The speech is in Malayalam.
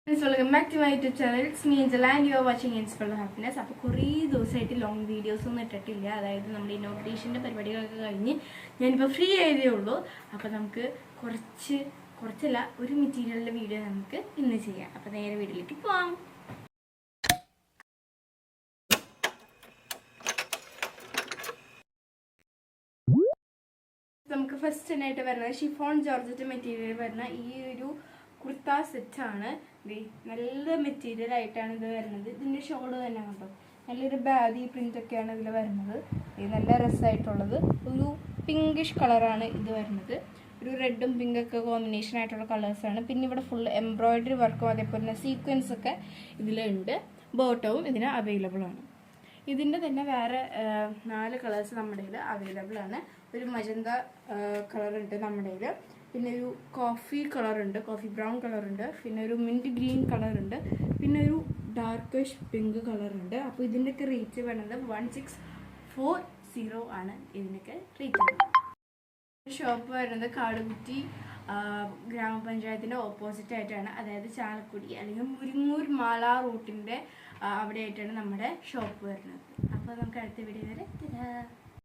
Welcome back to my YouTube channel. It's me Angela and you are watching Inspire Happiness. അപ്പോൾ കുറേ ദിവസമായിട്ട് ലോങ് വീഡിയോസ് ഒന്നും ഇട്ടിട്ടില്ല. അതായത് നമ്മുടെ ഇനോഗ്രേഷൻ്റെ പരിപാടികളൊക്കെ കഴിഞ്ഞ് ഞാനിപ്പോൾ ഫ്രീ ആയതേ ഉള്ളൂ. അപ്പോൾ നമുക്ക് കുറച്ചല്ല ഒരു മെറ്റീരിയലിൻ്റെ വീഡിയോ നമുക്ക് ഇന്ന് ചെയ്യാം. അപ്പോൾ നേരെ വീഡിയോയിലേക്ക് പോവാം. നമുക്ക് ഫസ്റ്റ് ആയിട്ട് വരുന്നത് ഷിഫോൺ ജോർജറ്റ് മെറ്റീരിയൽ വരുന്ന ഈ ഒരു കുർത്ത സെറ്റാണ്. നല്ല മെറ്റീരിയൽ ആയിട്ടാണ് ഇത് വരുന്നത്. ഇതിൻ്റെ ഷോള് തന്നെ കണ്ടോ, നല്ലൊരു ബാഗി പ്രിൻ്റൊക്കെയാണ് ഇതിൽ വരുന്നത്. നല്ല രസമായിട്ടുള്ളത് ഒരു പിങ്കിഷ് കളറാണ് ഇത് വരുന്നത്. ഒരു റെഡും പിങ്കൊക്കെ കോമ്പിനേഷൻ ആയിട്ടുള്ള കളേഴ്സാണ്. പിന്നെ ഇവിടെ ഫുൾ എംബ്രോയിഡറി വർക്കും അതേപോലെ തന്നെ സീക്വൻസ് ഒക്കെ ഇതിലുണ്ട്. ബോട്ടവും ഇതിന് അവൈലബിൾ ആണ്. ഇതിൻ്റെ തന്നെ വേറെ 4 കളേഴ്സ് നമ്മുടെ കയ്യിൽ അവൈലബിൾ ആണ്. ഒരു മജന്ത കളറുണ്ട് നമ്മുടെ കയ്യിൽ, പിന്നെ ഒരു കോഫി കളറുണ്ട്, കോഫി ബ്രൗൺ കളറുണ്ട്, പിന്നെ ഒരു മിൻറ്റ് ഗ്രീൻ കളറുണ്ട്, പിന്നെ ഒരു ഡാർക്കിഷ് പിങ്ക് കളറുണ്ട്. അപ്പോൾ ഇതിൻ്റെയൊക്കെ റേറ്റ് വരുന്നത് 1640 ആണ്. ഇതിനൊക്കെ റേറ്റ് വരുന്നത്. ഷോപ്പ് വരുന്നത് കാടുകുറ്റി ഗ്രാമപഞ്ചായത്തിൻ്റെ ഓപ്പോസിറ്റ് ആയിട്ടാണ്. അതായത് ചാലക്കുടി അല്ലെങ്കിൽ മുരിങ്ങൂർ മാല റൂട്ടിൻ്റെ അവിടെ ആയിട്ടാണ് നമ്മുടെ ഷോപ്പ് വരുന്നത്. അപ്പോൾ നമുക്ക് അടുത്ത വീഡിയോ വരെ